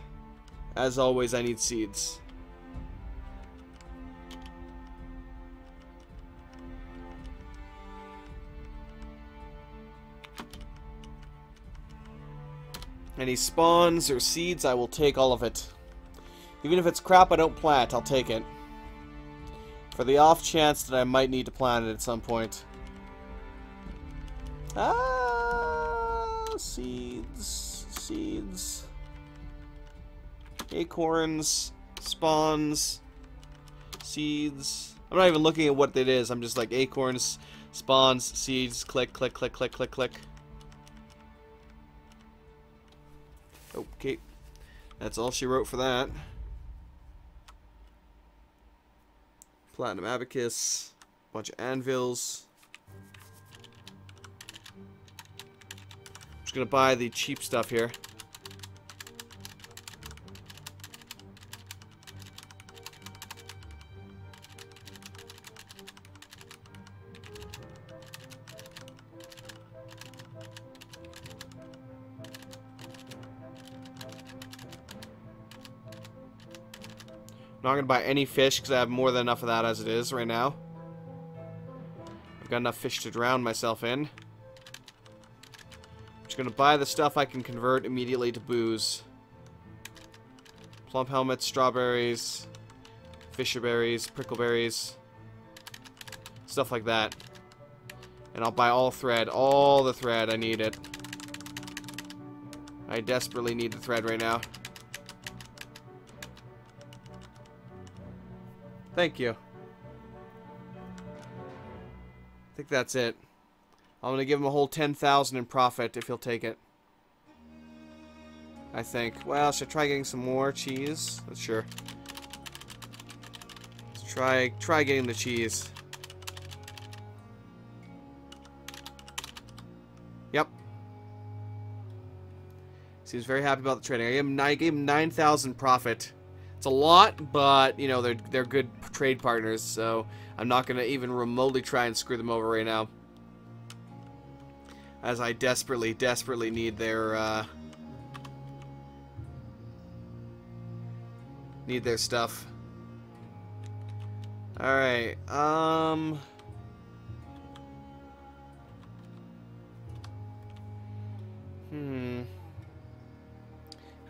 As always, I need seeds. Any spawns or seeds, I will take all of it. Even if it's crap I don't plant, I'll take it. For the off chance that I might need to plant it at some point. Seeds. Seeds. Acorns. Spawns. Seeds. I'm not even looking at what it is. I'm just like acorns, spawns, seeds, click, click, click, click, click, click. Okay. That's all she wrote for that. Platinum abacus. Bunch of anvils. I'm just gonna buy the cheap stuff here. I'm not going to buy any fish because I have more than enough of that as it is right now. I've got enough fish to drown myself in. I'm just going to buy the stuff I can convert immediately to booze. Plum helmets, strawberries, fisherberries, prickleberries, stuff like that. And I'll buy all thread, all the thread. I need it. I desperately need the thread right now. Thank you. I think that's it. I'm going to give him a whole 10,000 in profit if he'll take it. I think. Well, should I try getting some more cheese? Let's sure. Let's try getting the cheese. Yep. Seems very happy about the trading. I gave him 9,000 profit. It's a lot, but you know they're good trade partners, so I'm not gonna even remotely try and screw them over right now, as I desperately need their stuff. All right, how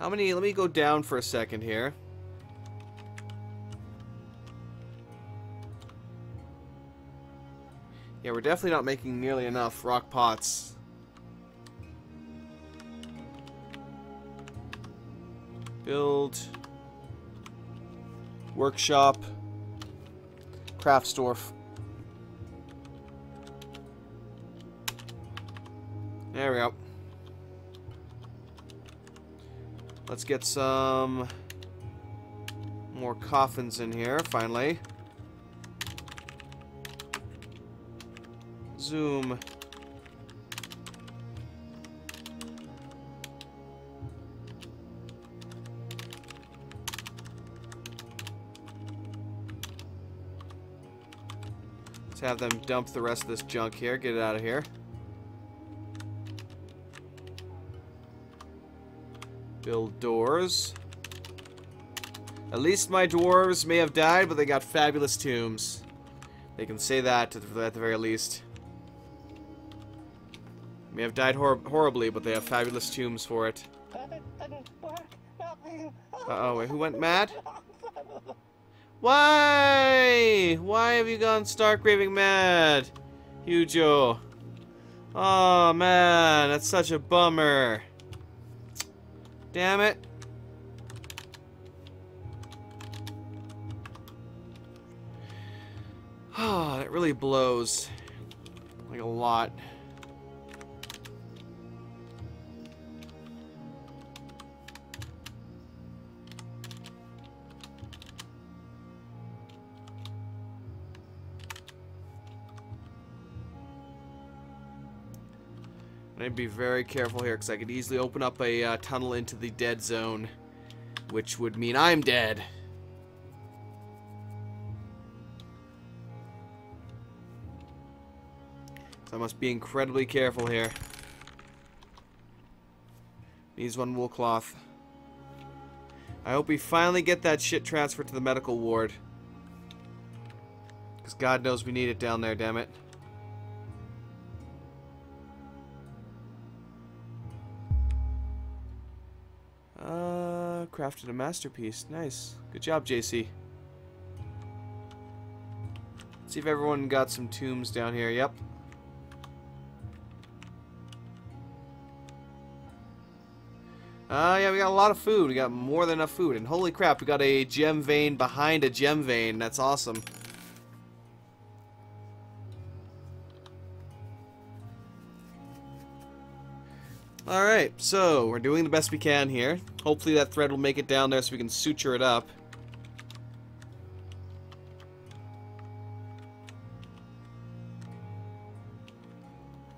many? Let me go down for a second here. Yeah, we're definitely not making nearly enough rock pots. Build. Workshop. Craftsdwarf. There we go. Let's get some more coffins in here, finally. Zoom. Let's have them dump the rest of this junk here. Get it out of here. Build doors. At least my dwarves may have died, but they got fabulous tombs. They can say that at the very least. May have died horribly, but they have fabulous tombs for it. Uh-oh, wait, who went mad? Why? Why have you gone stark raving mad, Hujo? Oh, man, that's such a bummer. Damn it. Oh, that really blows. Like a lot. I need to be very careful here because I could easily open up a tunnel into the dead zone, which would mean I'm dead. So I must be incredibly careful here. Needs one wool cloth. I hope we finally get that shit transferred to the medical ward. Because God knows we need it down there, damn it. Crafted a masterpiece. Nice. Good job, JC. Let's see if everyone got some tombs down here. Yep. Yeah, we got a lot of food. We got more than enough food. And holy crap, we got a gem vein behind a gem vein. That's awesome. Alright, so we're doing the best we can here. Hopefully that thread will make it down there so we can suture it up.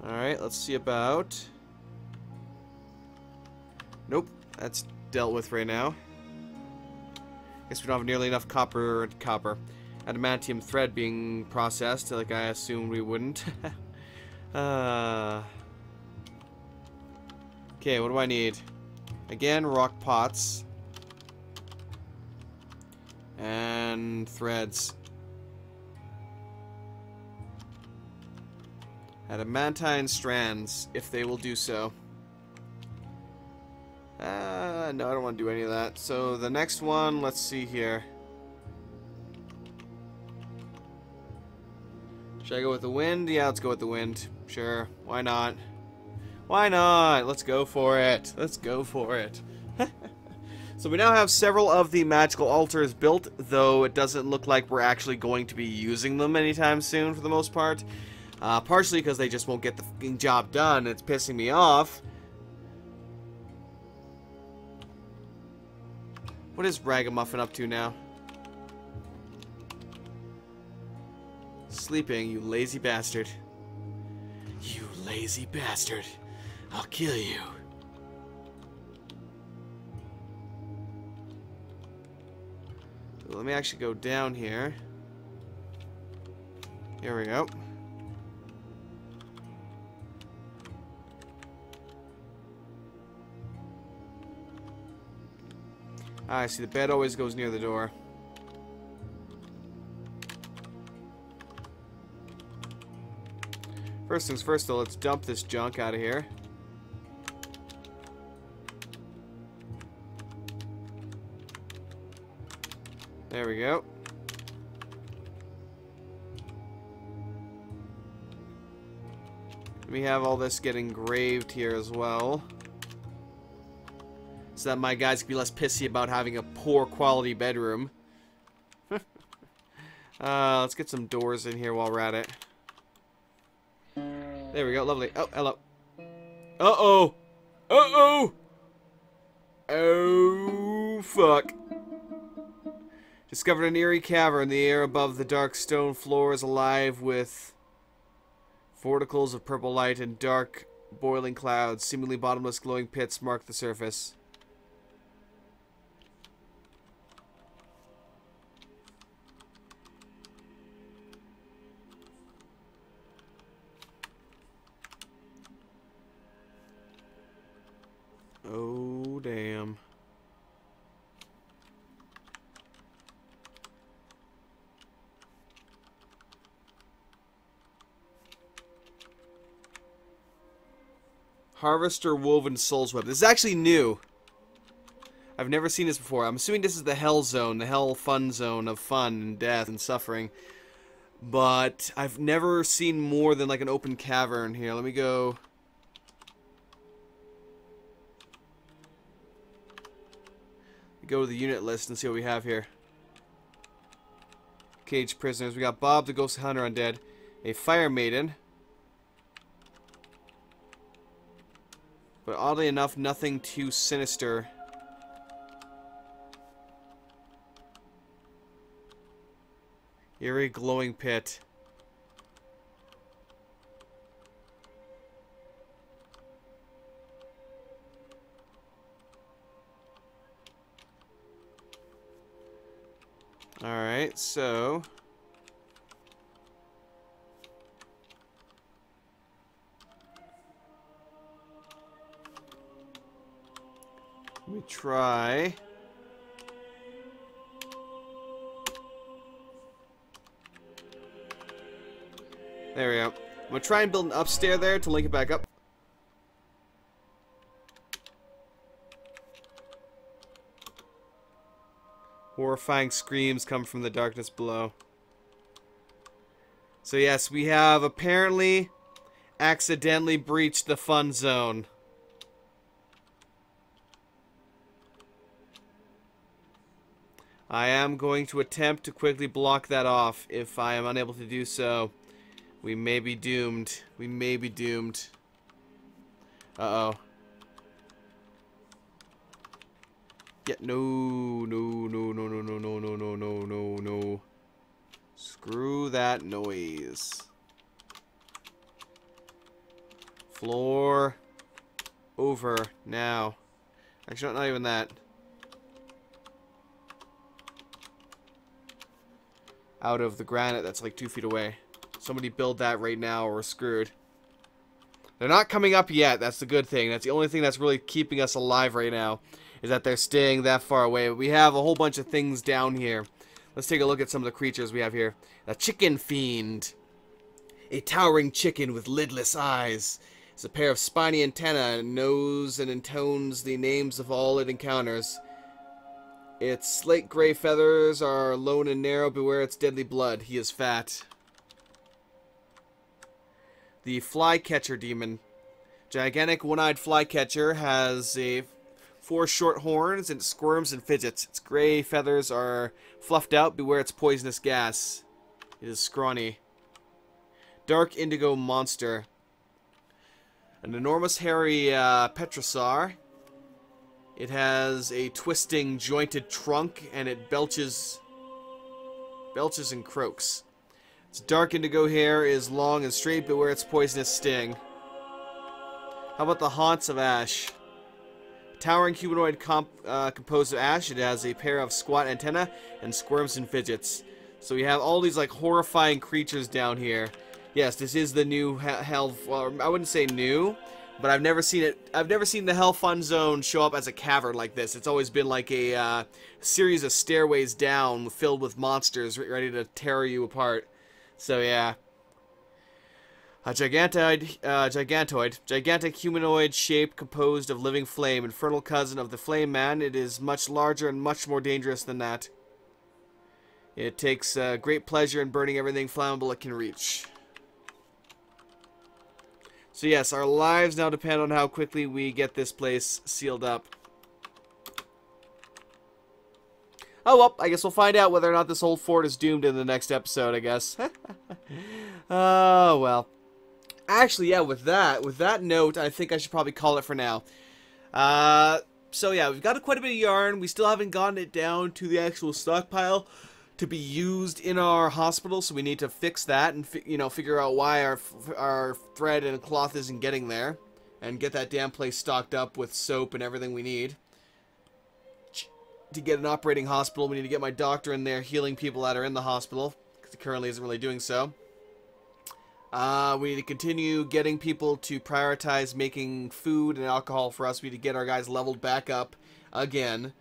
Alright, let's see about... Nope, that's dealt with right now. Guess we don't have nearly enough adamantium thread being processed, like I assumed we wouldn't. Okay, what do I need? Again, rock pots. And threads. Adamantine strands, if they will do so. No, I don't want to do any of that. So the next one, let's see here. Should I go with the wind? Yeah, let's go with the wind. Sure, why not? Why not? Let's go for it. Let's go for it. So we now have several of the magical altars built, though it doesn't look like we're actually going to be using them anytime soon for the most part. Partially because they just won't get the fucking job done. It's pissing me off. What is Ragamuffin up to now? Sleeping, you lazy bastard. You lazy bastard. I'll kill you. Let me actually go down here. Here we go. I see, the bed always goes near the door. First things first, though, let's dump this junk out of here. There we go. We have all this get engraved here as well. So so that my guys can be less pissy about having a poor quality bedroom. Let's get some doors in here while we're at it. There we go, lovely. Oh, hello. Uh-oh! Uh-oh! Oh, fuck. Discovered an eerie cavern. The air above the dark stone floor is alive with vorticles of purple light and dark, boiling clouds. Seemingly bottomless glowing pits mark the surface. Oh, damn. Harvester Woven Soul's Web. This is actually new. I've never seen this before. I'm assuming this is the Hell Zone, the Hell Fun Zone of fun and death and suffering. But I've never seen more than like an open cavern here. Let me go... go to the unit list and see what we have here. Caged prisoners. We got Bob the Ghost Hunter undead. A Fire Maiden. But oddly enough, nothing too sinister. Eerie glowing pit. Alright, so... let me try... there we go. I'm gonna try and build an upstairs there to link it back up. Horrifying screams come from the darkness below. So yes, we have apparently accidentally breached the fun zone. I am going to attempt to quickly block that off. If I am unable to do so, we may be doomed. We may be doomed. Uh-oh. Yeah, no. Screw that noise. Floor over now. Actually, not even that. Out of the granite that's like 2 feet away. Somebody build that right now or we're screwed. They're not coming up yet. That's the good thing. That's the only thing that's really keeping us alive right now. Is that they're staying that far away. We have a whole bunch of things down here. Let's take a look at some of the creatures we have here. A chicken fiend. A towering chicken with lidless eyes. It's a pair of spiny antennae, nose, and intones the names of all it encounters. Its slate gray feathers are lone and narrow. Beware its deadly blood. He is fat. The flycatcher demon. Gigantic one-eyed flycatcher has 4 short horns and it squirms and fidgets. Its gray feathers are fluffed out. Beware its poisonous gas. It is scrawny. Dark indigo monster. An enormous hairy petrosaur. It has a twisting, jointed trunk, and it belches and croaks. Its dark indigo hair is long and straight. Beware its poisonous sting. How about the haunts of ash? Towering humanoid composed of ash. It has a pair of squat antennae and squirms and fidgets. So we have all these like horrifying creatures down here. Yes, this is the new hell. Well, I wouldn't say new, but I've never seen it. I've never seen the Hell Fun Zone show up as a cavern like this. It's always been like a series of stairways down filled with monsters ready to tear you apart. So yeah. A gigantic humanoid shape composed of living flame, infernal cousin of the flame man. It is much larger and much more dangerous than that. It takes great pleasure in burning everything flammable it can reach. So yes, our lives now depend on how quickly we get this place sealed up. Oh, well, I guess we'll find out whether or not this whole fort is doomed in the next episode, I guess. Oh, well. Actually, yeah, with that note, I think I should probably call it for now. So yeah, we've got quite a bit of yarn. We still haven't gotten it down to the actual stockpile to be used in our hospital, so we need to fix that and figure out why our thread and cloth isn't getting there, and get that damn place stocked up with soap and everything we need. To get an operating hospital, we need to get my doctor in there healing people that are in the hospital, because he currently isn't really doing so. We need to continue getting people to prioritize making food and alcohol for us. We need to get our guys leveled back up again,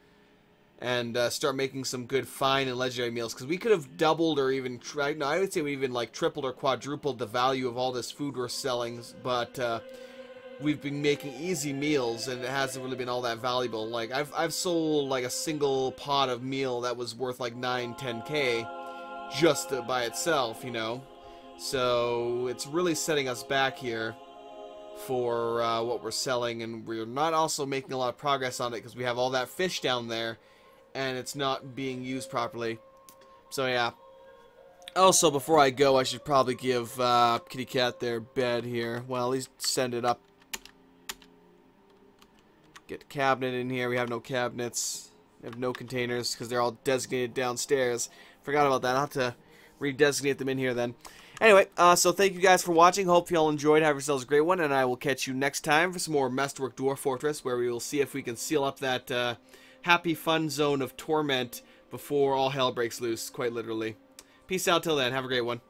and start making some good fine and legendary meals, because we could have doubled or even tried. No, I would say we even like tripled or quadrupled the value of all this food we're selling, but we've been making easy meals, and it hasn't really been all that valuable. Like I've sold like a single pot of meal that was worth like 9-10K just by itself, you know. So it's really setting us back here for what we're selling, and we're not also making a lot of progress on it because we have all that fish down there and it's not being used properly. So yeah. Also, before I go, I should probably give Kitty Cat their bed here. Well, at least send it up. Get a cabinet in here. We have no cabinets. We have no containers because they're all designated downstairs. Forgot about that. I'll have to redesignate them in here then. Anyway, so thank you guys for watching. Hope you all enjoyed. Have yourselves a great one, and I will catch you next time for some more Masterwork Dwarf Fortress, where we will see if we can seal up that happy fun zone of torment before all hell breaks loose, quite literally. Peace out till then. Have a great one.